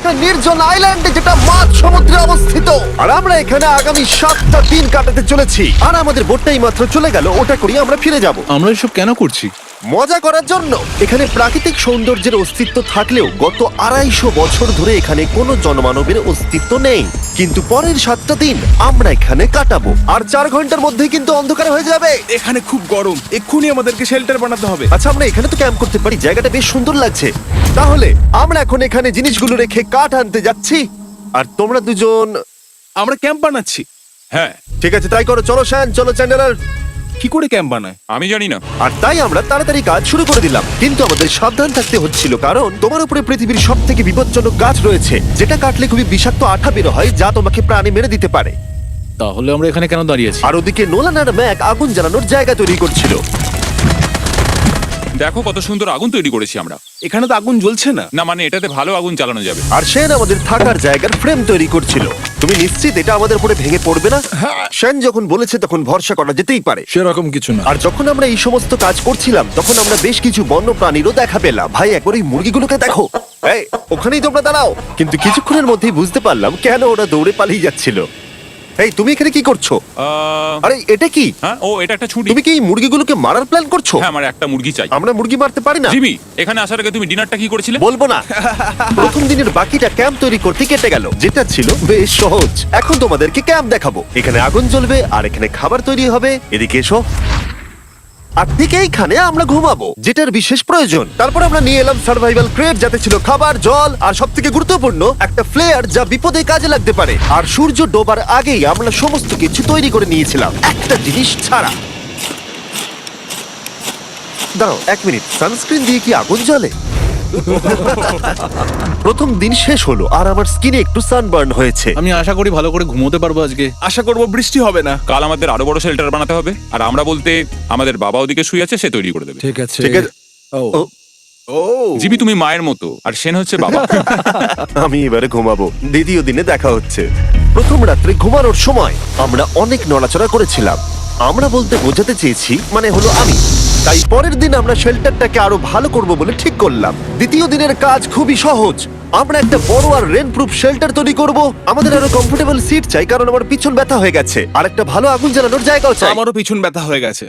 একটা নির্জন আইল্যান্ডে যেটা মাঝ সমুদ্রে অবস্থিত। আর আমরা এখানে আগামী 7টা দিন কাটাতে চলেছি। আর আমাদের বোটটাই মাত্র চলে গেল, ওটা করি আমরা ফিরে যাব আমরা এসব কেন করছি? মজা করার জন্য। এখানে প্রাকৃতিক সৌন্দর্যের অস্তিত্ব থাকলেও গত 250 বছর ধরে এখানে কোনো জনমানবের অস্তিত্ব নেই। কিন্তু পরের 7টা দিন আমরা এখানে কাটাবো, আর 4 ঘন্টার মধ্যেই কিন্তু অন্ধকার হয়ে যাবে। এখানে খুব গরম, এক্ষুনি আমাদেরকে শেল্টার বানাতে হবে। আচ্ছা, আমরা এখানে তো ক্যাম্প করতে পারি, জায়গাটা বেশ সুন্দর লাগছে। তাহলে আমরা এখন এখানে জিনিসগুলো রেখে কাঠ আনতে যাচ্ছি, আর তোমরা দুজন। আমরা ক্যাম্প বানাচ্ছি। হ্যাঁ, ঠিক আছে, তাই করো। চলো শ্যান, চলো চ্যান্ডেলার। কি করে ক্যাম্প বানায়? আমি জানি না। আর তাই আমরা তাড়াতাড়ি কাজ শুরু করে দিলাম, কিন্তু আমাদের সাবধান থাকতে হচ্ছিল, কারণ তোমার উপরে পৃথিবীর সব থেকে বিপজ্জনক গাছ রয়েছে, যেটা কাটলে খুবই বিষাক্ত আঠা বের হয়, যা তোমাকে প্রাণে মেরে দিতে পারে। তাহলে আমরা এখানে কেন দাঁড়িয়ে আছি? আর ওদিকে নোলান আর ম্যাক আগুন জ্বালানোর জায়গা তৈরি করছিল। দেখো কত সুন্দর আগুন তৈরি করেছি আমরা। এখানে তো আগুন জ্বলছে না। না মানে এটাতে ভালো আগুন চালানো যাবে। আর সেন আমাদের থাকার জায়গার ফ্রেম তৈরি করছিল। তুমি নিশ্চিত এটা আমাদের উপরে ভেঙে পড়বে না? সেন যখন বলেছে তখন ভরসা করা যেতেই পারে। সেরকম কিছু না। আর যখন আমরা এই সমস্ত কাজ করছিলাম তখন আমরা বেশ কিছু বন্য প্রাণীরও দেখা পেলাম। ভাই, একবার এই মুরগিগুলোকে দেখো। এই, ওখানেই তোমরা দাঁড়াও। কিন্তু কিছুক্ষণের মধ্যেই বুঝতে পারলাম কেন ওরা দৌড়ে পালিয়ে যাচ্ছিল। এই, তুমি এখানে কি করছো? আরে এটা কি? হ্যাঁ, ও এটা একটা ছুরি। তুমি কি এই মুরগিগুলোকে মারার প্ল্যান করছো? হ্যাঁ, আমার একটা মুরগি চাই। আমরা মুরগি মারতে পারি না। জিমি, এখানে আসার আগে তুমি ডিনারটা কি করেছিলে? বলবো না। প্রথম দিনের বাকিটা ক্যাম্প তৈরি করতে কেটে গেল, যেটা ছিল বেশ সহজ। এখন তোমাদেরকে ক্যাম্প দেখাবো। এখানে আগুন জ্বলবে আর এখানে খাবার তৈরি হবে। এদিকে এসো। আর ঠিক এইখানে আমরা ঘুমাবো, যেটার বিশেষ প্রয়োজন। তারপর আমরা নিয়ে এলাম সার্ভাইভাল ক্রেট, যাতে ছিল খাবার, জল আর সবথেকে গুরুত্বপূর্ণ একটা ফ্লেয়ার, যা বিপদে কাজে লাগতে পারে। আর সূর্য ডোবার আগেই আমরা সমস্ত কিছু তৈরি করে নিয়েছিলাম, একটা জিনিস ছাড়া। দাঁড়াও 1 মিনিট, সানস্ক্রিন দিয়ে কি আগুন জ্বলে? প্রথম দিন শেষ হলো আর আমার স্কিনে একটু সানবার্ন হয়েছে। আমি আশা করি ভালো করে ঘুমোতে পারবো আজকে। আশা করব বৃষ্টি হবে না। কাল আমাদের আরো বড় শেল্টার বানাতে হবে। আর আমরা বলতে আমাদের বাবা ওদিকে শুয়ে আছে, সে তৈরি করে দেবে। ঠিক আছে। ঠিক আছে। ও ও, ও জিমি তুমি মায়ের মতো, আর সেন হচ্ছে বাবা। আমি এবারে ঘুমাবো। দ্বিতীয় দিনে দেখা হচ্ছে। প্রথম রাত্রে ঘুমানোর সময় আমরা অনেক নড়াচড়া করেছিলাম। আমরা বলতে বোঝাতে চেয়েছি, মানে হলো আমি। তাই পরের দিন আমরা শেল্টারটাকে আরো ভালো করব বলে ঠিক করলাম। দ্বিতীয় দিনের কাজ খুবই সহজ। আমরা একটা বড় আর রেন প্রুফ শেল্টার তৈরি করব। আমাদের আরো কমফোর্টেবল সিট চাই, কারণ আমার পিছন ব্যথা হয়ে গেছে। আর একটা ভালো আগুন জ্বালানোর জায়গাও চাই। আমারও পিছন ব্যথা হয়ে গেছে।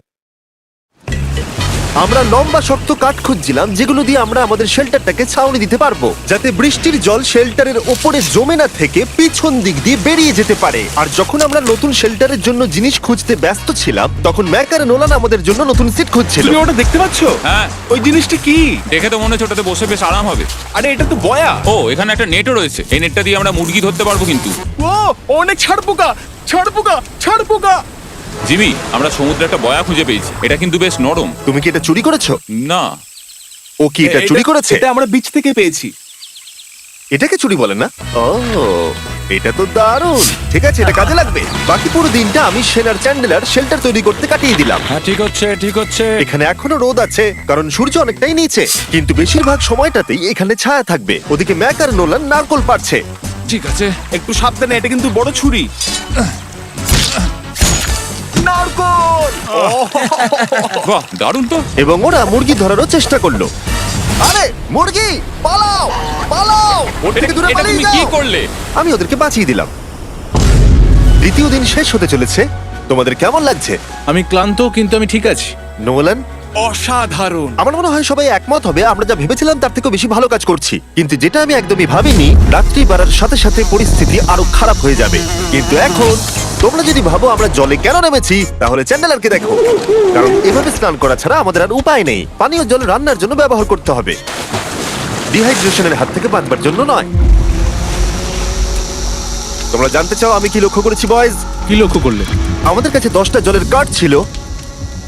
আমরা লম্বা শক্ত কাঠ খুঁজছিলাম, যেগুলো দিয়ে আমরা আমাদের শেল্টারটাকে ছাউনি দিতে পারবো, যাতে বৃষ্টির জল শেল্টারের ওপরে জমে না থেকে পিছন দিক দিয়ে বেরিয়ে যেতে পারে। আর যখন আমরা নতুন শেল্টারের জন্য জিনিস খুঁজতে ব্যস্ত ছিলাম, তখন ম্যাক আর নোলান আমাদের জন্য নতুন সিট খুঁজছিল। তুমি ওটা দেখতে পাচ্ছ? হ্যাঁ, ওই জিনিসটা কি? দেখে তো মনে হচ্ছে ওটাতে বসে বেশ আরাম হবে। আরে এটা তো বয়া। ও, এখানে একটা নেটও রয়েছে। এই নেটটা দিয়ে আমরা মুরগি ধরতে পারবো। কিন্তু ও অনেক ছাড় পোকা, ছাড় পোকা, ছাড় পোকা। জিমি, আমরা সমুদ্রে একটা বয়া খুঁজে পেয়েছি। এটা কিন্তু বেশ নরম। তুমি কি এটা চুরি করেছো? না, ও কি এটা চুরি করেছে? এটা আমরা বিচ থেকে পেয়েছি। এটাকে চুরি বলে না? ও, এটা তো দারুণ। ঠিক আছে, এটা কাজে লাগবে। বাকি পুরো দিনটা আমি সেনার চ্যান্ডেলার শেল্টার তৈরি করতে কাটিয়ে দিলাম। হ্যাঁ, ঠিক হচ্ছে, ঠিক হচ্ছে। এখানে এখনো রোদ আছে, কারণ সূর্য অনেকটাই নিচে, কিন্তু বেশিরভাগ সময়টাতেই এখানে ছায়া থাকবে। ওদিকে ম্যাক আর নোলান নারকল পাড়ছে। ঠিক আছে। একটু সাবধানে, এটা কিন্তু বড় ছুরি। নারকল! বাহ, দারুণ তো। এবং ওরা মুরগি ধরারও চেষ্টা করলো। আরে মুরগি, পালাও পালাও, ওর থেকে দূরে এটা পালিয়ে তুমি কি যাও। করলে? আমি ওদেরকে বাঁচিয়ে দিলাম। দ্বিতীয় দিন শেষ হতে চলেছে। তোমাদের কেমন লাগছে? আমি ক্লান্ত, কিন্তু আমি ঠিক আছি। নোলান? অসাধারণ। আমার মনে হয় সবাই একমত হবে, আমরা যা ভেবেছিলাম তার থেকেও বেশি ভালো কাজ করছি। কিন্তু যেটা আমি একদমই ভাবিনি, রাত্রি বাড়ার সাথে সাথে পরিস্থিতি আরো খারাপ হয়ে যাবে। কিন্তু এখন তোমরা যদি ভাবো আমরা জলে কেন নেমেছি, তাহলে চ্যান্ডেলারকে দেখো। কারণ এভাবে স্নান করা ছাড়া আমাদের আর উপায় নেই। পানীয় জল রান্নার জন্য ব্যবহার করতে হবে, ডিহাইড্রেশনের হাত থেকে বাঁচবার জন্য নয়। তোমরা জানতে চাও আমি কি লক্ষ্য করেছি বয়েজ? কি লক্ষ্য করলে? আমাদের কাছে 10টা জলের কার্ড ছিল,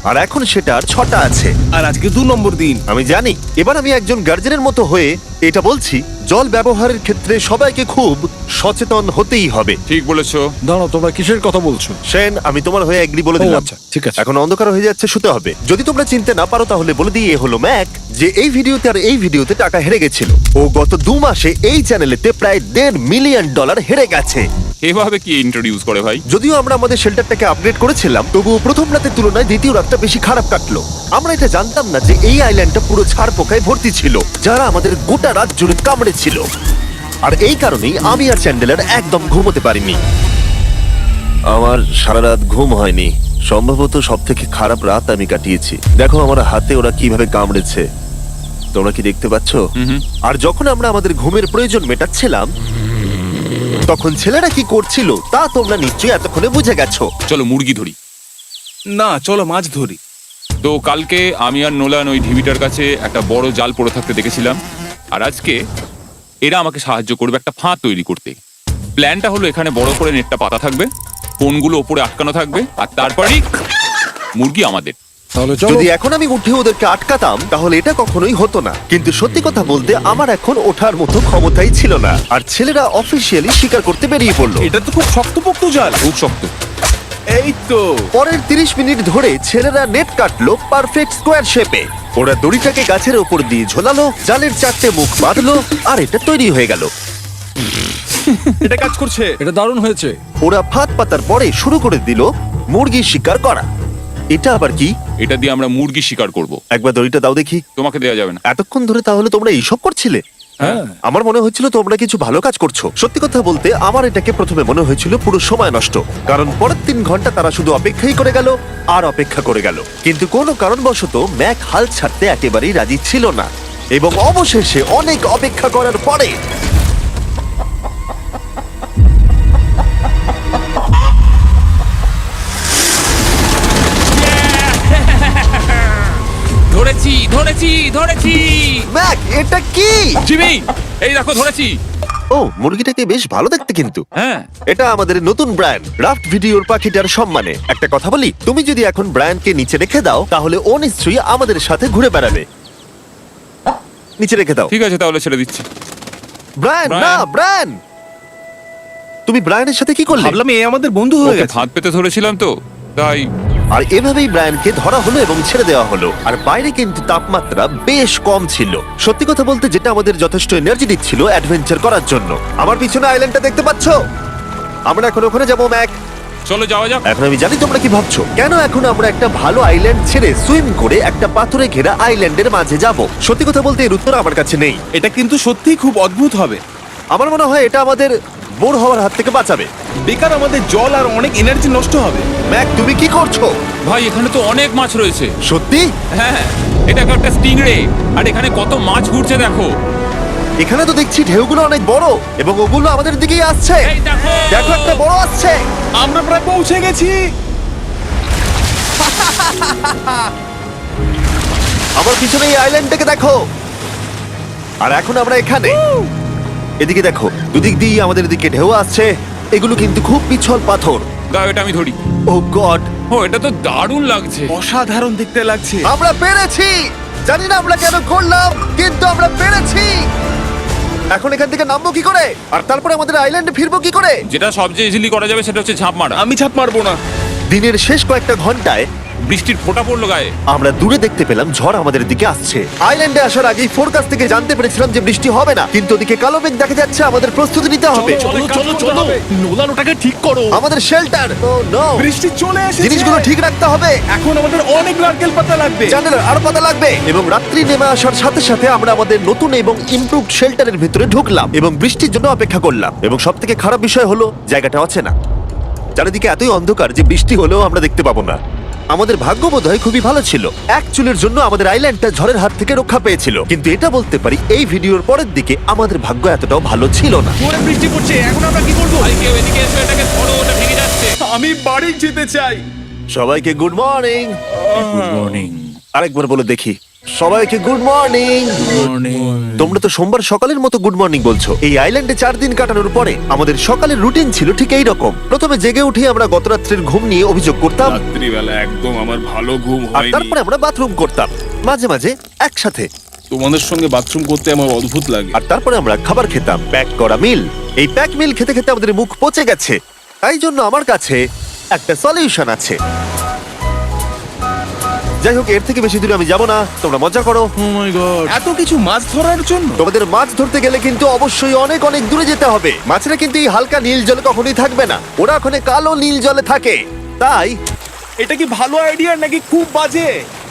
আর এখন সেটা আর 6টা আছে। আর আজকে 2 নম্বর দিন। আমি জানি। এবার আমি একজন গার্জেনের মতো হয়ে এটা বলছি, জল ব্যবহারের ক্ষেত্রে সবাইকে খুব সচেতন হতেই হবে। ঠিক বলেছো। দাঁড়াও, তোমরা কিসের কথা বলছো? সেন, আমি তোমার হয়ে এগ্রি বলে ও, দিলাম। আচ্ছা, ঠিক আছে। এখন অন্ধকার হয়ে যাচ্ছে, শুতে হবে। যদি তোমরা চিনতে না পারো তাহলে বলে দিয়ে হলো ম্যাক, যে এই ভিডিওতে আর এই ভিডিওতে টাকা হেরে গেছিল। ও গত 2 মাসে এই চ্যানেলেতে প্রায় $1.5 মিলিয়ন হেরে গেছে। এভাবে কি ইন্ট্রোডিউস করে ভাই? যদিও আমরা আমাদের শেল্টারটাকে আপগ্রেড করেছিলাম, তবুও প্রথম রাতের তুলনায় দ্বিতীয় রাতটা বেশি খারাপ কাটলো। আমরা এটা জানতাম না যে এই আইল্যান্ডটা পুরো ছাড় পোকায় ভর্তি ছিল, যারা আমাদের গোটা রাত জুড়ে কামড়েছিল। আর এই কারণেই আমি আর চ্যান্ডেলার একদম ঘুমোতে পারিনি। আমার সারা রাত ঘুম হয়নি, সম্ভবত সব থেকে খারাপ রাত আমি কাটিয়েছি। দেখো আমার হাতে ওরা কিভাবে কামড়েছে, তোমরা কি দেখতে পাচ্ছ? আর যখন আমরা আমাদের ঘুমের প্রয়োজন মেটাচ্ছিলাম তখন ছেলেরা কি করছিল তা তোমরা নিশ্চয়ই এতক্ষণে বুঝে গেছো। চলো মুরগি ধরি। না, চলো মাছ ধরি। তো কালকে আমি আর নোলান ওই ঢিবিটার কাছে একটা বড় জাল পড়ে থাকতে দেখেছিলাম, আর আজকে এরা আমাকে সাহায্য করবে একটা ফাঁদ তৈরি করতে। প্ল্যানটা হলো এখানে বড় করে নেটটা পাতা থাকবে, ফোনগুলো ওপরে আটকানো থাকবে, আর তারপরেই মুরগি আমাদের। তাহলে চলো। যদি এখন আমি উঠে ওদেরকে আটকাতাম তাহলে এটা কখনোই হতো না, কিন্তু সত্যি কথা বলতে আমার এখন ওঠার মতো ক্ষমতাই ছিল না। আর ছেলেরা অফিসিয়ালি স্বীকার করতে বেরিয়ে পড়লো। এটা তো খুব শক্তপোক্ত জাল। খুব শক্ত। এই তো। পরের 30 মিনিট ধরে ছেলেরা নেট কাটলো পারফেক্ট স্কোয়ার শেপে। ওরা দড়িটাকে গাছের ওপর দিয়ে ঝোলালো, জালের 4টে মুখ বাঁধলো, আর এটা তৈরি হয়ে গেল। এটা কাজ করছে। এটা দারুণ হয়েছে। ওরা ফাঁদ পাতার পরে শুরু করে দিল মুরগি শিকার করা। এটা আবার কি? এটা দিয়ে আমরা মুরগি শিকার করব। একবার দড়িটা দাও দেখি। তোমাকে দেওয়া যাবে না। এতক্ষণ ধরে তাহলে তোমরা এইসব করছিলে? হ্যাঁ। আমার মনে হচ্ছিল তোমরা কিছু ভালো কাজ করছো। সত্যি কথা বলতে আমার এটাকে প্রথমে মনে হয়েছিল পুরো সময় নষ্ট, কারণ পরের 3 ঘন্টা তারা শুধু অপেক্ষাই করে গেল আর অপেক্ষা করে গেল। কিন্তু কোনো কারণবশত ম্যাক হাল ছাড়তে একেবারেই রাজি ছিল না, এবং অবশেষে অনেক অপেক্ষা করার পরে ধরেছি ধরেছি ধরেছি। ম্যাক, এটা কি? জিমি, এই দেখো ধরেছি। ও, মুরগিটাকে বেশ ভালো দেখতে কিন্তু। হ্যাঁ। এটা আমাদের নতুন ব্র্যান্ড রাফট ভিডিওর পাখিটার সম্মানে। একটা কথা বলি, তুমি যদি এখন ব্র্যান্ডকে নিচে রেখে দাও তাহলে ও নিশ্চয়ই আমাদের সাথে ঘুরে বেড়াবে। নিচে রেখে দাও। ঠিক আছে, তাহলে ছেড়ে দিচ্ছি। Brian, Brian. না ব্রায়ান, তুমি ব্রায়ানের সাথে কি করলে? ভাবলাম এই আমাদের বন্ধু হয়ে ওকে গেছে। ফাঁদ পেতে ধরেছিলাম তো, তাই। আর এভাবেই ব্রায়ানকে ধরা হলো এবং ছেড়ে দেওয়া হলো। আর বাইরে কিন্তু তাপমাত্রা বেশ কম ছিল। সত্যি কথা বলতে যেটা আমাদের যথেষ্ট এনার্জি দিচ্ছিল অ্যাডভেঞ্চার করার জন্য। আমার পিছনে আইল্যান্ডটা দেখতে পাচ্ছো? আমরা এখন ওখানে যাবো ম্যাক। চলো যাওয়া যাক। এখন আমি জানি তোমরা কি ভাবছো, কেন এখন আমরা একটা ভালো আইল্যান্ড ছেড়ে সুইম করে একটা পাথরে ঘেরা আইল্যান্ডের মাঝে যাব? সত্যি কথা বলতে এর উত্তর আমার কাছে নেই। এটা কিন্তু সত্যিই খুব অদ্ভুত হবে। আমার মনে হয় এটা আমাদের বোর হওয়ার হাত থেকে বাঁচাবে। বেকার আমাদের জল আর অনেক এনার্জি নষ্ট হবে। ম্যাক, তুমি কি করছো? ভাই, এখানে তো অনেক মাছ রয়েছে। সত্যি? হ্যাঁ, এটা একটা স্টিংরে, আর এখানে কত মাছ ঘুরছে দেখো। এখানে তো দেখছি ঢেউগুলো অনেক বড় এবং ওগুলো আমাদের দিকেই আসছে। এই দেখো। দেখো, একটা বড় আসছে। আমরা প্রায় পৌঁছে গেছি। আমার পিছনে এই আইল্যান্ডটাকে দেখো। আর এখন আমরা এখানে। এদিকে দেখো, দুদিক দিয়ে আমাদের দিকে ঢেউ আসছে। এগুলো কিন্তু খুব পিছল পাথর। দাও, এটা আমি ধরি। ও গড, ও, এটা তো দারুণ লাগছে। অসাধারণ দেখতে লাগছে। আমরা পেরেছি। জানি না আমরা কেন করলাম, কিন্তু আমরা পেরেছি। এখন এখান থেকে নামবো কি করে, আর তারপরে আমাদের আইল্যান্ডে ফিরবো কি করে? যেটা সবচেয়ে ইজিলি করা যাবে সেটা হচ্ছে ঝাঁপ মারা। আমি ছাপ মারবো না। দিনের শেষ কয়েকটা ঘন্টায় বৃষ্টির ফোঁটা পড়লো গায়ে। আমরা দূরে দেখতে পেলাম ঝড় আমাদের দিকে আসছে। আইল্যান্ডে আসার আগেই ফোরকাস্ট থেকে জানতে পেরেছিলাম যে বৃষ্টি হবে না, কিন্তু ওদিকে কালো মেঘ দেখা যাচ্ছে। আমাদের প্রস্তুতি নিতে হবে। চলো চলো চলো, নোলান ওটাকে ঠিক করো। আমাদের শেল্টার, ও নো, বৃষ্টি চলে এসেছে। জিনিসগুলো ঠিক রাখতে হবে। এখন আমাদের অনেক নারকেল পাতা লাগবে। জানালার আরো পাতা লাগবে। এবং রাত্রি নেমে আসার সাথে সাথে আমরা আমাদের নতুন এবং ইমপ্রুভড শেল্টারের ভিতরে ঢুকলাম এবং বৃষ্টির জন্য অপেক্ষা করলাম। এবং সব থেকে খারাপ বিষয় হলো জায়গাটা অচেনা। চারিদিকে এতই অন্ধকার যে বৃষ্টি হলেও আমরা দেখতে পাবো না। আমাদের ভাগ্য বোধহয় খুবই ভালো ছিল। এক চুলের জন্য আমাদের আইল্যান্ডটা ঝড়ের হাত থেকে রক্ষা পেয়েছিল, কিন্তু এটা বলতে পারি এই ভিডিওর পরের দিকে আমাদের ভাগ্য এতটাও ভালো ছিল না। জোরে বৃষ্টি পড়ছে, এখন আমরা কি করবো? ভাই, কেউ এদিকে এসো, এটাকে ধরো, ওটা ভেঙে যাচ্ছে। আমি বাড়ি যেতে চাই। সবাইকে গুড মর্নিং। Good morning. আরেকবার বলে দেখি, সবাইকে গুড মর্নিং। তোমরা তো সোমবার সকালের মতো গুড মর্নিং বলছো। এই আইল্যান্ডে 4 দিন কাটানোর পরে আমাদের সকালের রুটিন ছিল ঠিক এই রকম। প্রথমে জেগে উঠে আমরা গত রাত্রের ঘুম নিয়ে অভিযোগ করতাম, রাত্রিবেলা একদম আমার ভালো ঘুম আর তারপরে আমরা বাথরুম করতাম, মাঝে মাঝে একসাথে। তোমাদের সঙ্গে বাথরুম করতে আমার অদ্ভুত লাগে। আর তারপরে আমরা খাবার খেতাম, প্যাক করা মিল। এই প্যাক মিল খেতে খেতে আমাদের মুখ পচে গেছে। তাই জন্য আমার কাছে একটা সলিউশন আছে। যাই হোক, এর থেকে বেশি দূরে আমি যাব না, তোমরা মজা করো। ও মাই গড। এত কিছু মাছ ধরার জন্য? তোমাদের মাছ ধরতে গেলে কিন্তু অবশ্যই অনেক অনেক দূরে যেতে হবে। মাছেরা কিন্তু এই হালকা নীল জলে কখনোই থাকবে না, ওরা ওখানে কালো নীল জলে থাকে। তাই এটা কি ভালো আইডিয়া নাকি খুব বাজে?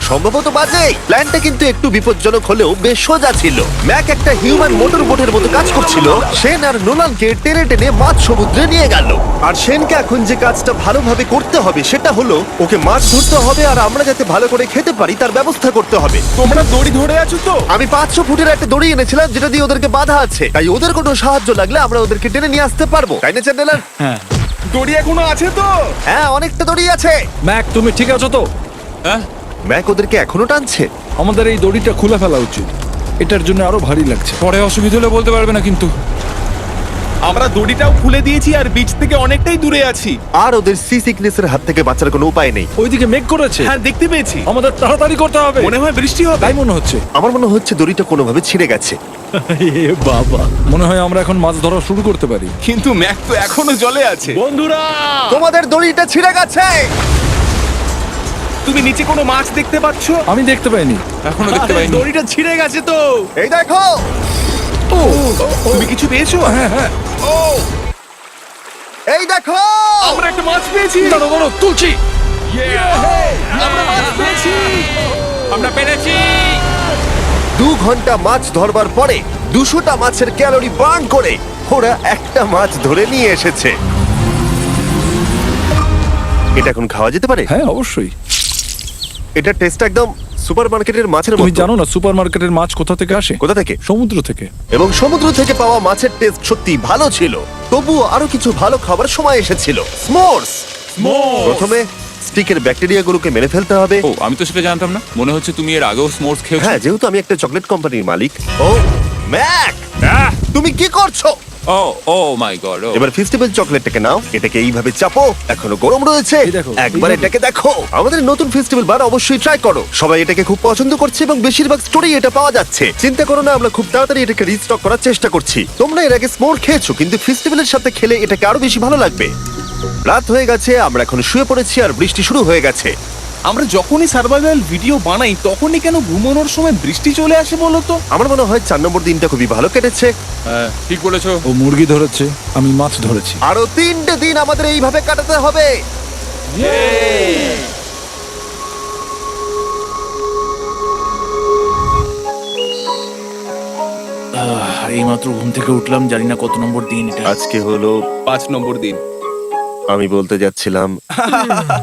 সম্ভবত বাজে। প্ল্যানটা কিন্তু একটু বিপজ্জনক হলেও বেশ সোজা ছিল। ম্যাক একটা হিউম্যান মোটর বোটের মতো কাজ করছিল। শেন আর নোলানকে টেনে টেনে মাঝ সমুদ্রে নিয়ে গেল। আর শেনকে এখন যে কাজটা ভালোভাবে করতে হবে সেটা হলো ওকে মাছ ধরতে হবে, আর আমরা যাতে ভালো করে খেতে পারি তার ব্যবস্থা করতে হবে। তোমরা দড়ি ধরে আছো তো? আমি 500 ফুটের একটা দড়ি এনেছিলাম যেটা দিয়ে ওদেরকে বাঁধা আছে, তাই ওদের কোনো সাহায্য লাগলে আমরা ওদেরকে টেনে নিয়ে আসতে পারবো, তাই না চ্যান্ডেলার? হ্যাঁ। দড়ি এখনো আছে তো? হ্যাঁ, অনেকটা দড়ি আছে। ম্যাক, তুমি ঠিক আছো তো? হ্যাঁ, ম্যাক ওদেরকে এখনো টানছে। আমাদের এই দড়িটা খুলে ফেলা উচিত, এটার জন্য আরো ভারী লাগছে। পরে অসুবিধা হলে বলতে পারবে না কিন্তু। আমরা দড়িটাও খুলে দিয়েছি আর বিচ থেকে অনেকটাই দূরে আছি। আর ওদের সি সিকনেসের হাত থেকে বাঁচার কোনো উপায় নেই। ওইদিকে মেঘ করেছে। হ্যাঁ, দেখতে পেয়েছি। আমাদের তাড়াতাড়ি করতে হবে। মনে হয় বৃষ্টি হবে। তাই মনে হচ্ছে। আমার মনে হচ্ছে দড়িটা কোনোভাবে ছিঁড়ে গেছে। এ বাবা, মনে হয় আমরা এখন মাছ ধরা শুরু করতে পারি। কিন্তু ম্যাক তো এখনো জলে আছে। বন্ধুরা, তোমাদের দড়িটা ছিঁড়ে গেছে। তুমি নিচে কোনো মাছ দেখতে পাচ্ছ? আমি দেখতে পাইনি। এখনো দেখতে পাইনি। দড়িটা ছিঁড়ে গেছে তো। এই দেখো। তুমি কিছু পেয়েছো? হ্যাঁ হ্যাঁ, ও, এই দেখো। আমরা একটা মাছ পেয়েছি। দাঁড়ো দাঁড়ো, তুলছি। আমরা মাছ পেয়েছি। আমরা পেরেছি। 2 ঘন্টা মাছ ধরবার পরে 200টা মাছের ক্যালোরি বার্ন করে ওরা একটা মাছ ধরে নিয়ে এসেছে। এটা এখন খাওয়া যেতে পারে? হ্যাঁ অবশ্যই। এটা টেস্ট একদম সুপারমার্কেটের মাছের তুমি মতো। জানো না সুপারমার্কেটের মাছ কোথা থেকে আসে? কোথা থেকে? সমুদ্র থেকে। এবং সমুদ্র থেকে পাওয়া মাছের টেস্ট সত্যি ভালো ছিল। তবুও আরো কিছু ভালো খাবার সময় এসেছিল। স্মোর্স। প্রথমে স্টিকের ব্যাকটেরিয়াগুলোকে মেরে ফেলতে হবে। ও, আমি তো সেটা জানতাম না। মনে হচ্ছে তুমি এর আগেও স্মোর্টস খেয়েছো। হ্যাঁ, যেহেতু আমি একটা চকলেট কোম্পানির মালিক। ও ম্যাক, আহ! তুমি কি করছো? ও ও মাই গড। এবার ফেস্টিভ্যাল চকলেটটাকে নাও, এটাকে এইভাবে চাপো, এখনো গরম রয়েছে। এই দেখো, একবার এইভাবে। এটাকে দেখো। আমাদের নতুন ফেস্টিভ্যাল বার অবশ্যই ট্রাই করো। সবাই এটাকে খুব পছন্দ করছে এবং বেশিরভাগ স্টোরেই এটা পাওয়া যাচ্ছে। চিন্তা করো না, আমরা খুব তাড়াতাড়ি এটাকে রিস্টক করার চেষ্টা করছি। তোমরা এর আগে স্মোর খেয়েছো, কিন্তু ফেস্টিভ্যালের সাথে খেলে এটাকে আরো বেশি ভালো লাগবে। রাত হয়ে গেছে, আমরা এখন শুয়ে পড়েছি আর বৃষ্টি শুরু হয়ে গেছে। আমরা যখনই সার্ভাইভাল ভিডিও বানাই তখনই কেন ঘুমানোর সময় বৃষ্টি চলে আসে বলো তো? আমার মনে হয় 4 নম্বর দিনটা খুবই ভালো কেটেছে। হ্যাঁ, ঠিক বলেছো। ও মুরগি ধরেছে, আমি মাছ ধরেছি। আরো 3টে দিন আমাদের এইভাবে কাটাতে হবে। এইমাত্র ঘুম থেকে উঠলাম, জানি না কত নম্বর দিন এটা। আজকে হলো 5 নম্বর দিন। আমি বলতে যাচ্ছিলাম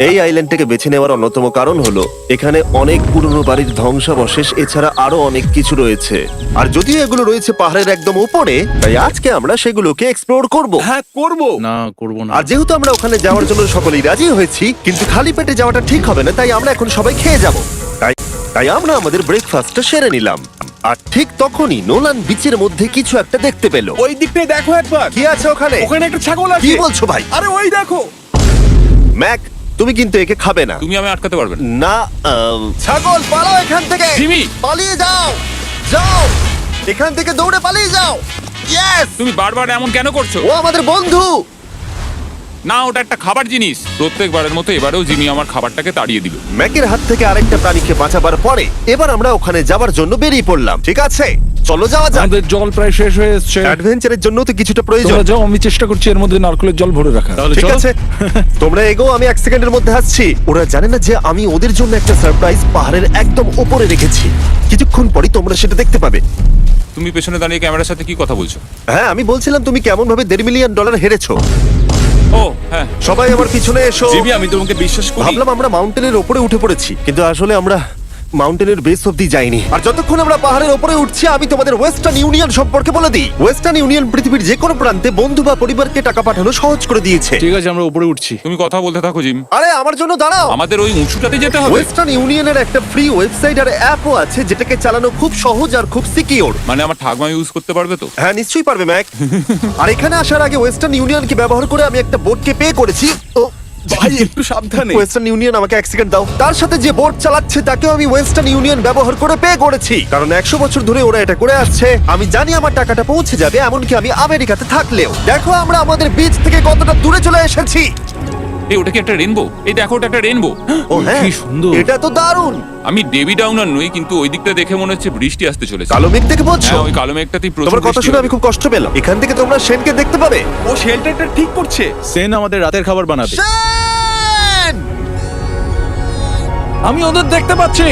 এই আইল্যান্ডটাকে বেছে নেওয়ার অন্যতম কারণ হলো এখানে অনেক পুরনো বাড়ির ধ্বংসাবশেষ এছাড়া আরো অনেক কিছু রয়েছে। আর যদিও এগুলো রয়েছে পাহাড়ের একদম উপরে, তাই আজকে আমরা সেগুলোকে এক্সপ্লোর করব। হ্যাঁ, করব। না, করবো না। আর যেহেতু আমরা ওখানে যাওয়ার জন্য সকলেই রাজি হয়েছি, কিন্তু খালি পেটে যাওয়াটা ঠিক হবে না, তাই আমরা এখন সবাই খেয়ে যাব। তাই আমরা আমাদের ব্রেকফাস্টটা সেরে নিলাম। আর ঠিক তখনই নোলান বিচের মধ্যে কিছু একটা দেখতে পেল। ওই দিকটায় দেখো একবার। কি আছে ওখানে? ওখানে একটা ছাগল আছে। কি বলছো ভাই? আরে ওই দেখো। ম্যাক, তুমি কিন্তু একে খাবে না। তুমি আমি আটকাতে পারবে না। না, ছাগল পালাও এখান থেকে। জিমি! পালিয়ে যাও, যাও এখান থেকে, দৌড়ে পালিয়ে যাও। ইয়েস, তুমি বারবার এমন কেন করছো? ও আমাদের বন্ধু। না, ওটা একটা খাবার জিনিস। প্রত্যেকবারের মতো এবারেও জিমি আমার খাবারটাকে তাড়িয়ে দিল। ম্যাকের হাত থেকে আরেকটা প্রাণীকে বাঁচাবার পরে এবার আমরা ওখানে যাবার জন্য বেরিয়ে পড়লাম। ঠিক আছে, চলো যাওয়া যাক। আমাদের জল প্রায় শেষ হয়ে এসছে। অ্যাডভেঞ্চারের জন্য তো কিছুটা প্রয়োজন। তোমরা যাও, আমি চেষ্টা করছি এর মধ্যে নারকেলের জল ভরে রাখা। তাহলে ঠিক চলো। আছে, তোমরা এগো, আমি 1 সেকেন্ডের মধ্যে আসছি। ওরা জানে না যে আমি ওদের জন্য একটা সারপ্রাইজ পাহাড়ের একদম উপরে রেখেছি। কিছুক্ষণ পরই তোমরা সেটা দেখতে পাবে। তুমি পেছনে দাঁড়িয়ে ক্যামেরার সাথে কি কথা বলছো? হ্যাঁ, আমি বলছিলাম তুমি কেমন ভাবে $1.5 মিলিয়ন হেরেছো। ও হ্যাঁ, সবাই আমার পিছনে এসো। জিমি, আমি তোমাকে বিশ্বাস করি। ভাবলাম আমরা মাউন্টেনের ওপরে উঠে পড়েছি, কিন্তু আসলে আমরা মাউন্টেনের বেস অব্দি যাইনি। আর যতক্ষণ আমরা পাহাড়ের ওপরে উঠছি, আমি তোমাদের ওয়েস্টার্ন ইউনিয়ন সম্পর্কে বলে দিই। ওয়েস্টার্ন ইউনিয়ন পৃথিবীর যে কোনো প্রান্তে বন্ধু বা পরিবারকে টাকা পাঠানো সহজ করে দিয়েছে। ঠিক আছে, আমরা উপরে উঠছি। তুমি কথা বলতে থাকো জিম। আরে আমার জন্য দাঁড়াও। আমাদের ওই উঁচুটাতে যেতে হবে। ওয়েস্টার্ন ইউনিয়নের একটা ফ্রি ওয়েবসাইট আর অ্যাপও আছে, যেটাকে চালানো খুব সহজ আর খুব সিকিউর। মানে আমার ঠাকমা ইউজ করতে পারবে তো? হ্যাঁ, নিশ্চয়ই পারবে ম্যাক। আর এখানে আসার আগে ওয়েস্টার্ন ইউনিয়নকে ব্যবহার করে আমি একটা বোটকে পে করেছি। ও ভাই, একটু সাবধানে। ওয়েস্টার্ন ইউনিয়ন আমাকে 1 সেকেন্ড দাও। তার সাথে যে বোট চালাচ্ছে তাকেও আমি ওয়েস্টার্ন ইউনিয়ন ব্যবহার করে পে করেছি, কারণ 100 বছর ধরে ওরা এটা করে আসছে। আমি জানি আমার টাকাটা পৌঁছে যাবে, এমনকি আমি আমেরিকাতে থাকলেও। দেখো আমরা আমাদের বিচ থেকে কতটা দূরে চলে এসেছি। এই ওটা কি একটা রেনবো? এই দেখো, ওটা একটা রেনবো। ও হ্যাঁ, কি সুন্দর। এটা তো দারুণ। আমি ডেভি ডাউনার নই, কিন্তু ওই দিকটা দেখে মনে হচ্ছে বৃষ্টি আসতে চলেছে। কালো মেঘ দেখে বলছো? হ্যাঁ, ওই কালো মেঘটাতেই প্রচুর তোমার কথা বৃষ্টি শুনে হবে। আমি খুব কষ্ট পেলাম। এখান থেকে তোমরা শেনকে দেখতে পাবে। ও শেল্টারটা ঠিক করছে। সেন আমাদের রাতের খাবার বানাবে। শেন! আমি ওদের দেখতে পাচ্ছি।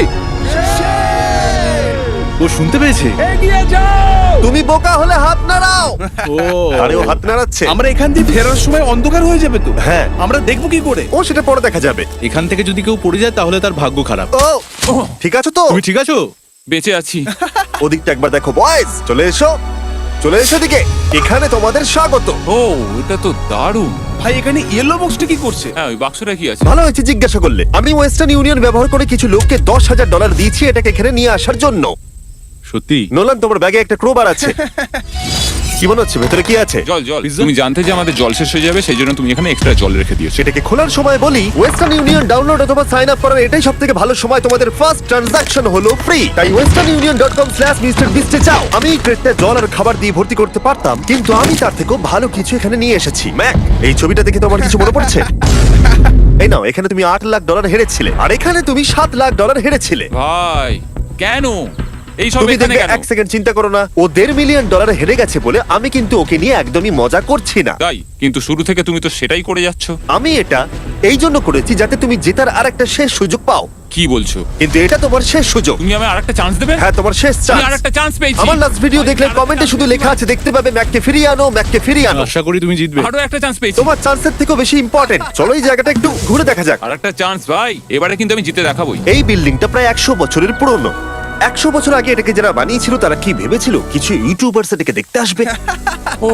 ও শুনতে পেয়েছে। এগিয়ে যাও। তুমি বোকা হলে হাত নাড়াও। ও আরে ও হাত নাড়াচ্ছে। আমরা এখান দিয়ে ফেরার সময় অন্ধকার হয়ে যাবে তো। হ্যাঁ। আমরা দেখবো কি করে? ও সেটা পরে দেখা যাবে। এখান থেকে যদি কেউ পড়ে যায় তাহলে তার ভাগ্য খারাপ। ও ঠিক আছে তো? তুমি ঠিক আছো? বেঁচে আছি। ওদিকটা একবার দেখো বয়েজ, চলে এসো, চলে এসো দিকে। এখানে তোমাদের স্বাগত। ও এটা তো দারুণ। ভাই এখানে ইয়েলো বক্সটা কি করছে? হ্যাঁ ওই বাক্সটা কি আছে? ভালো হয়েছে জিজ্ঞাসা করলে। আমি ওয়েস্টার্ন ইউনিয়ন ব্যবহার করে কিছু লোককে $10,000 দিয়েছি এটাকে এখানে নিয়ে আসার জন্য। সত্যি? নোলান, তোমার ব্যাগে একটা ক্রোবার আছে। কি মনে হচ্ছে ভেতরে কি আছে? জল জল। তুমি জানতে যে আমাদের জল শেষ হয়ে যাবে, সেই জন্য তুমি এখানে এক্সট্রা জল রেখে দিয়েছো। সেটাকে খোলার সময় বলি, ওয়েস্টার্ন ইউনিয়ন ডাউনলোড অথবা সাইন আপ করার এটাই সব থেকে ভালো সময়। তোমাদের ফার্স্ট ট্রানজাকশন হলো ফ্রি। তাই westernunion.com/MrBeast এ যাও। আমি এই ক্রেটটা জল আর খাবার দিয়ে ভর্তি করতে পারতাম, কিন্তু আমি তার থেকেও ভালো কিছু এখানে নিয়ে এসেছি। ম্যাক, এই ছবিটা দেখে তোমার কিছু মনে পড়ছে? এই নাও, এখানে তুমি $8 লাখ হেরেছিলে, আর এখানে তুমি $7 লাখ হেরেছিলে। ভাই কেন এই সব তুমি এখানে দেখবে, কেন? এক সেকেন্ড চিন্তা করো না। ও $1.5 মিলিয়ন হেরে গেছে বলে আমি কিন্তু ওকে নিয়ে একদমই মজা করছি না। তাই কিন্তু শুরু থেকে তুমি তো সেটাই করে যাচ্ছ। আমি এটা এই জন্য করেছি যাতে তুমি জেতার আর একটা শেষ সুযোগ পাও, কি বলছো? কিন্তু এটা তোমার শেষ সুযোগ। তুমি আমায় আরেকটা চান্স দেবে? হ্যাঁ, তোমার শেষ আমি চান্স। আরেকটা চান্স পেয়েছি। আমার লাস্ট ভিডিও দেখলে কমেন্টে শুধু লেখা আছে, দেখতে পাবে ম্যাককে ফিরিয়ে আনো, ম্যাককে ফিরিয়ে আনো। আশা করি তুমি জিতবে। আরো একটা চান্স পেয়েছি। তোমার চান্সের থেকেও বেশি ইম্পর্টেন্ট। চলো এই জায়গাটা একটু ঘুরে দেখা যাক। আরেকটা চান্স ভাই, এবারে কিন্তু আমি জিতে দেখাবোই। এই বিল্ডিংটা প্রায় 100 বছরের পুরনো। 100 বছর আগে এটাকে যারা বানিয়েছিল তারা কি ভেবেছিল কিছু ইউটিউবার্স এটাকে দেখতে আসবে? ও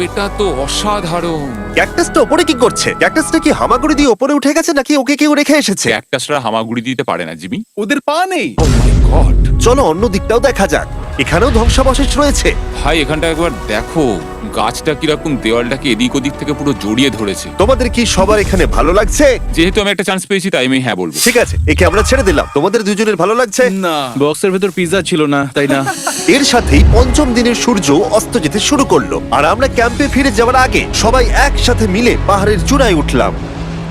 এটা তো অসাধারণ। ক্যাকটাসটা ওপরে কি করছে? ক্যাকটাসটা কি হামাগুড়ি দিয়ে ওপরে উঠে গেছে নাকি ওকে কেউ রেখে এসেছে? ক্যাকটাসরা হামাগুড়ি দিতে পারে না জিমি। ওদের পা নেই। ও মাই গড। চলো অন্য দিকটাও দেখা যাক। এখানেও ধ্বংসাবশেষ রয়েছে। ভাই এখানটা একবার দেখো, গাছটা কিরকম দেওয়ালটাকে এদিক ওদিক থেকে পুরো জড়িয়ে ধরেছে। তোমাদের কি সবার এখানে ভালো লাগছে? যেহেতু আমি একটা চান্স পেয়েছি তাই আমি হ্যাঁ বলবো। ঠিক আছে, একে আমরা ছেড়ে দিলাম। তোমাদের দুজনের ভালো লাগছে? না। বক্সের ভেতর পিৎজা ছিল না, তাই না? এর সাথেই পঞ্চম দিনের সূর্য অস্ত যেতে শুরু করলো, আর আমরা ক্যাম্পে ফিরে যাওয়ার আগে সবাই একসাথে মিলে পাহাড়ের চূড়ায় উঠলাম।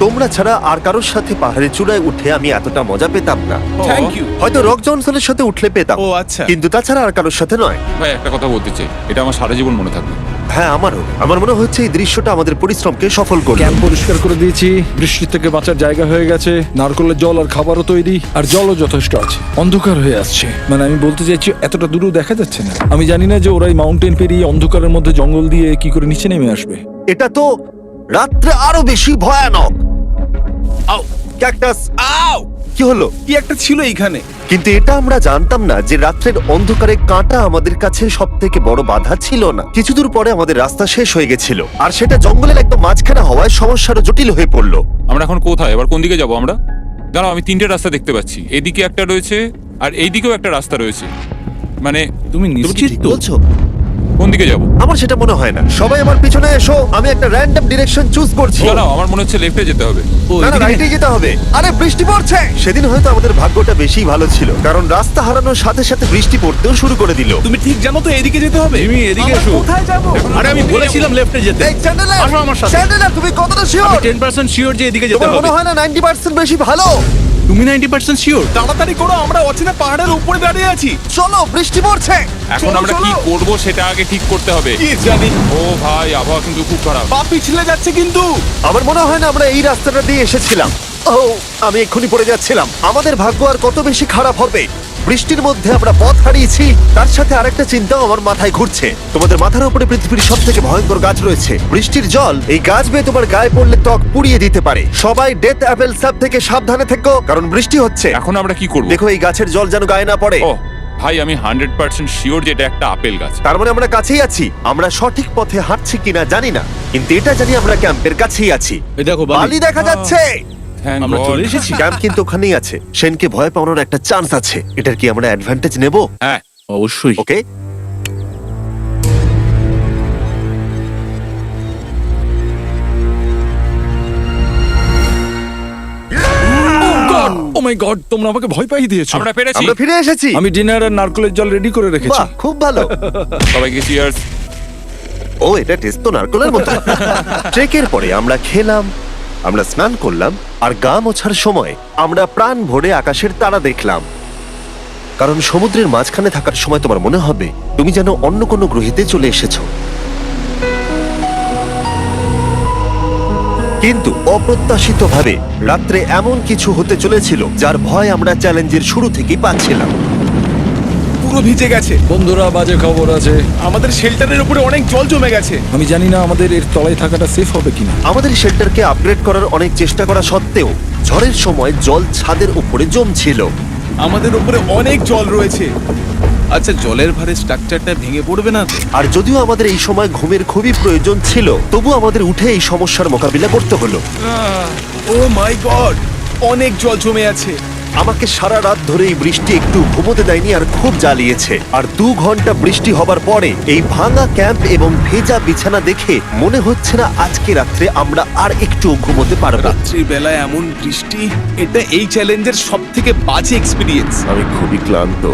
তোমরা ছাড়া আর কারোর সাথে পাহাড়ের চূড়ায় উঠে আমি এতটা মজা পেতাম না। Thank you. হয়তো রক জনসনের সাথে উঠলে পেতাম, ও আচ্ছা। কিন্তু তাছাড়া আর কারোর সাথে নয়। ভাই একটা কথা বলতে চাই, এটা আমার সারা জীবন মনে থাকবে। হ্যাঁ, আমারও। আমার মনে হচ্ছে এই দৃশ্যটা আমাদের পরিশ্রমকে সফল করলো। ক্যাম্প পরিষ্কার করে দিয়েছি, বৃষ্টি থেকে বাঁচার জায়গা হয়ে গেছে, নারকেলের জল আর খাবারও তৈরি, আর জলও যথেষ্ট আছে। অন্ধকার হয়ে আসছে, মানে আমি বলতে চাইছি এতটা দূরেও দেখা যাচ্ছে না। আমি জানি না যে ওরা এই মাউন্টেন পেরিয়ে অন্ধকারের মধ্যে জঙ্গল দিয়ে কি করে নিচে নেমে আসবে। এটা তো রাত্রে আরো বেশি ভয়ানক। আউ, ক্যাকটাস! আও! কি হলো? কি একটা ছিল এইখানে। কিন্তু এটা আমরা জানতাম না যে রাত্রের অন্ধকারে কাঁটা আমাদের কাছে সব থেকে বড় বাধা ছিল না। কিছু দূর পরে আমাদের রাস্তা শেষ হয়ে গেছিল, আর সেটা জঙ্গলের একদম মাঝখানে হওয়ায় সমস্যাটা জটিল হয়ে পড়লো। আমরা এখন কোথায়? এবার কোন দিকে যাবো আমরা? দাঁড়াও, আমি তিনটে রাস্তা দেখতে পাচ্ছি। এদিকে একটা রয়েছে আর এইদিকেও একটা রাস্তা রয়েছে। মানে তুমি তুমি কি নিশ্চিত ঠিক তো? বলছো? কোন দিকে যাবো? আমার সেটা মনে হয় না। সবাই আমার পিছনে এসো, আমি একটা র্যান্ডম ডিরেকশন চুজ করছি। দাঁড়াও, আমার মনে হচ্ছে লেফটে যেতে হবে। ও, না, এদিকে? রাইটে যেতে হবে। আরে বৃষ্টি পড়ছে। সেদিন হয়তো আমাদের ভাগ্যটা বেশি ভালো ছিল, কারণ রাস্তা হারানোর সাথে সাথে বৃষ্টি পড়তেও শুরু করে দিল। তুমি ঠিক জানো তো এদিকে যেতে হবে? জিমি, এদিকে আমরা এসো। কোথায় যাবো? আরে আমি বলেছিলাম লেফটে যেতে। এই চ্যান্ডেলার, আসো আমার সাথে। চ্যান্ডেলার, তুমি কতটা শিওর? 10% শিওর যে এদিকে যেতে তোমার হবে। মনে হয় না 90% বেশি ভালো? তুমি 90% শিওর? তাড়াতাড়ি করো, আমরা অচেনা পাহাড়ের উপরে দাঁড়িয়ে আছি। চলো, বৃষ্টি পড়ছে। এখন চলো, আমরা কি চলো। করব সেটা আগে ঠিক করতে হবে। কি জানি, ও ভাই, আবহাওয়া কিন্তু খুব খারাপ। পা পিছলে যাচ্ছে কিন্তু। আমার মনে হয় না আমরা এই রাস্তাটা দিয়ে এসেছিলাম। ও, আমি এক্ষুনি পড়ে যাচ্ছিলাম। আমাদের ভাগ্য আর কত বেশি খারাপ হবে। বৃষ্টির মধ্যে আমরা পথ হারিয়েছি, তার সাথে আরেকটা চিন্তাও আমার মাথায় ঘুরছে। তোমাদের মাথার উপরে পৃথিবীর সব থেকে ভয়ঙ্কর গাছ রয়েছে। বৃষ্টির জল এই গাছ বেয়ে তোমার গায়ে পড়লে ত্বক পুড়িয়ে দিতে পারে। সবাই ডেথ অ্যাপেল সাপ থেকে সাবধানে থেকো, কারণ বৃষ্টি হচ্ছে। এখন আমরা কি করব? দেখো, এই গাছের জল যেন গায়ে না পড়ে। ও ভাই, আমি 100% শিওর যে এটা একটা আপেল গাছ। তার মানে আমরা কাছেই আছি। আমরা সঠিক পথে হাঁটছি কিনা জানি না, কিন্তু এটা জানি আমরা ক্যাম্পের কাছেই আছি। এই দেখো বালি বালি। দেখা যাচ্ছে। Thank আমরা God. চলে এসেছি। ক্যাম্প কিন্তু ওখানেই আছে। সেনকে ভয় পাওয়ানোর একটা চান্স আছে। এটার কি আমরা অ্যাডভান্টেজ নেব? হ্যাঁ, অবশ্যই। ওকে, ও মাই গড, তোমরা আমাকে ভয় পাইয়ে দিয়েছো। আমরা পেরেছি। আমরা ফিরে এসেছি। আমি ডিনার আর নারকেলের জল রেডি করে রেখেছি। বাহ, খুব ভালো। সবাইকে চিয়ার্স। ও, এটা টেস্ট তো নারকেলের মতো। ট্রেকের পরে আমরা খেলাম, আমরা স্নান করলাম, আর গা মোছার সময় আমরা প্রাণ ভরে আকাশের তারা দেখলাম। কারণ সমুদ্রের মাঝখানে থাকার সময় তোমার মনে হবে তুমি যেন অন্য কোনো গ্রহেতে চলে এসেছো। কিন্তু অপ্রত্যাশিতভাবে রাত্রে এমন কিছু হতে চলেছিল যার ভয় আমরা চ্যালেঞ্জের শুরু থেকেই পাচ্ছিলাম। পুরো ভিজে গেছে। বন্ধুরা, বাজে খবর আছে। আমাদের শেল্টারের উপরে অনেক জল জমে গেছে। আমি জানি না আমাদের এর তলায় থাকাটা সেফ হবে কিনা। আমাদের শেল্টারকে আপগ্রেড করার অনেক চেষ্টা করা সত্ত্বেও ঝড়ের সময় জল ছাদের উপরে জমছিল। আমাদের উপরে অনেক জল রয়েছে। আচ্ছা, জলের ভারে স্ট্রাকচারটা ভেঙে পড়বে না তো? আর যদিও আমাদের এই সময় ঘুমের খুবই প্রয়োজন ছিল, তবু আমাদের উঠে এই সমস্যার মোকাবিলা করতে হলো। ও মাই গড, অনেক জল জমে আছে। আমাকে সারা রাত ধরে এই বৃষ্টি একটু ঘুমোতে দেয়নি আর খুব জ্বালিয়েছে। আর 2 ঘন্টা বৃষ্টি হবার পরে এই ভাঙা ক্যাম্প এবং ভেজা বিছানা দেখে মনে হচ্ছে না আজকে রাত্রে আমরা আর একটু ঘুমোতে পারবো। রাত্রির বেলায় এমন বৃষ্টি, এটা এই চ্যালেঞ্জের সব থেকে বাজে এক্সপিরিয়েন্স। আমি খুবই ক্লান্ত।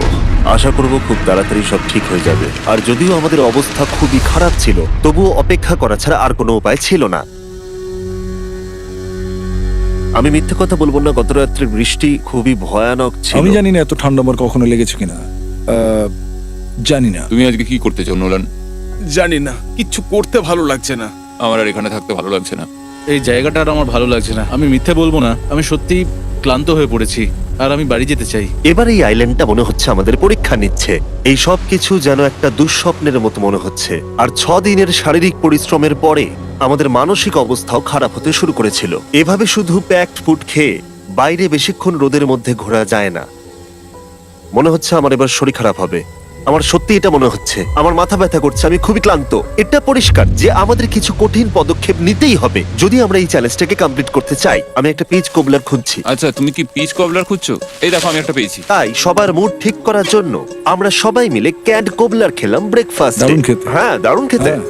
আশা করব খুব তাড়াতাড়ি সব ঠিক হয়ে যাবে। আর যদিও আমাদের অবস্থা খুবই খারাপ ছিল, তবুও অপেক্ষা করা ছাড়া আর কোনো উপায় ছিল না। আমি মিথ্যে কথা বলবো না, গত রাত্রে বৃষ্টি খুবই ভয়ানক ছিল। আমি জানি না এত ঠান্ডা আমার কখনো লেগেছে কিনা। জানি না। তুমি আজকে কি করতে চাও নোলান? জানি না, কিচ্ছু করতে ভালো লাগছে না। আমার আর এখানে থাকতে ভালো লাগছে না। এই জায়গাটা আর আমার ভালো লাগছে না। আমি মিথ্যে বলবো না, আমি সত্যি ক্লান্ত হয়ে পড়েছি আর আমি বাড়ি যেতে চাই। এবার এই আইল্যান্ডটা মনে হচ্ছে আমাদের পরীক্ষা নিচ্ছে। এই সব কিছু যেন একটা দুঃস্বপ্নের মতো মনে হচ্ছে। আর 6 দিনের শারীরিক পরিশ্রমের পরে আমাদের মানসিক অবস্থাও খারাপ হতে শুরু করেছিল। এভাবে শুধু প্যাকড ফুড খেয়ে বাইরে বেশিক্ষণ রোদের মধ্যে ঘোরা যায় না। মনে হচ্ছে আমার এবার শরীর খারাপ হবে। আমার সত্যি এটা মনে হচ্ছে। আমার মাথা ব্যথা করছে, আমি খুবই ক্লান্ত। এটা পরিষ্কার যে আমাদের কিছু কঠিন পদক্ষেপ নিতেই হবে যদি আমরা এই চ্যালেঞ্জটাকে কমপ্লিট করতে চাই। আমি একটা পিচ কোবলার খুঁজছি। আচ্ছা, তুমি কি পিচ কবলার খুঁজছো? এই দেখো, আমি একটা পেয়েছি। তাই সবার মুড ঠিক করার জন্য আমরা সবাই মিলে ক্যান্ড কোবলার খেলাম ব্রেকফাস্ট। দারুণ খেতে। হ্যাঁ, দারুণ খেতে। হ্যাঁ।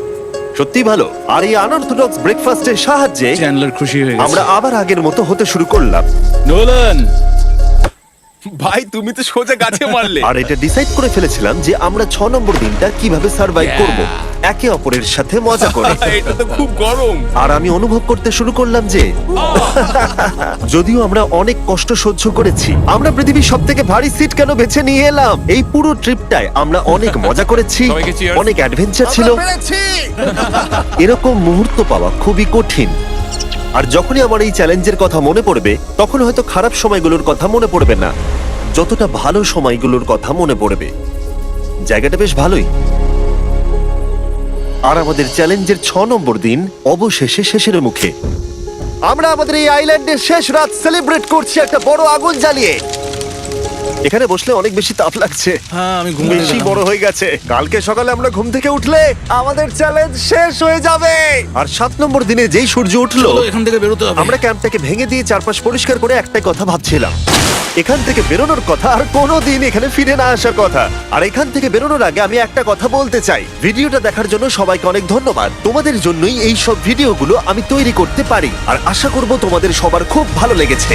সত্যি ভালো। আর এই আনঅর্থোডক্স ব্রেকফাস্টের সাহায্যে চ্যান্ডলার খুশি হয়ে গেছে। আমরা আবার আগের মতো হতে শুরু করলাম। নোলান, ভাই, তুমি তো সোজা গাছে মারলে। আর এটা ডিসাইড করে ফেলেছিলাম যে আমরা 6 নম্বর দিনটা কিভাবে সার্ভাইভ করব, একে অপরের সাথে মজা করে। এটা তো খুব গরম। আর আমি অনুভব করতে শুরু করলাম যে যদিও আমরা অনেক কষ্ট সহ্য করেছি, আমরা পৃথিবীর সব থেকে ভারী সিট কেন বেছে নিয়ে এলাম। এই পুরো ট্রিপটায় আমরা অনেক মজা করেছি, সবাইকে cheers। অনেক অ্যাডভেঞ্চার ছিল। এরকম মুহূর্ত পাওয়া খুবই কঠিন। আর যখনই আমার এই চ্যালেঞ্জের কথা মনে পড়বে, তখন হয়তো খারাপ সময়গুলোর কথা মনে পড়বে না, যতটা ভালো সময়গুলোর কথা মনে পড়বে। জায়গাটা বেশ ভালোই। আর আমাদের চ্যালেঞ্জের 6 নম্বর দিন অবশেষে শেষের মুখে। আমরা আমাদের এই আইল্যান্ডের শেষ রাত সেলিব্রেট করছি একটা বড় আগুন জ্বালিয়ে। এখানে বসলে অনেক বেশি তাপ লাগছে। হ্যাঁ, আমি ঘুমিয়ে বেশি গেলাম। বড় হয়ে গেছে। কালকে সকালে আমরা ঘুম থেকে উঠলে আমাদের চ্যালেঞ্জ শেষ হয়ে যাবে। আর 7 নম্বর দিনে যেই সূর্য উঠলো, চলো, এখান থেকে বেরোতে হবে। আমরা ক্যাম্পটাকে ভেঙে দিয়ে চারপাশ পরিষ্কার করে একটাই কথা ভাবছিলাম, এখান থেকে বেরোনোর কথা, আর কোনোদিন এখানে ফিরে না আসার কথা। আর এখান থেকে বেরোনোর আগে আমি একটা কথা বলতে চাই। ভিডিওটা দেখার জন্য সবাইকে অনেক ধন্যবাদ। তোমাদের জন্যই এই সব ভিডিওগুলো আমি তৈরি করতে পারি। আর আশা করব তোমাদের সবার খুব ভালো লেগেছে।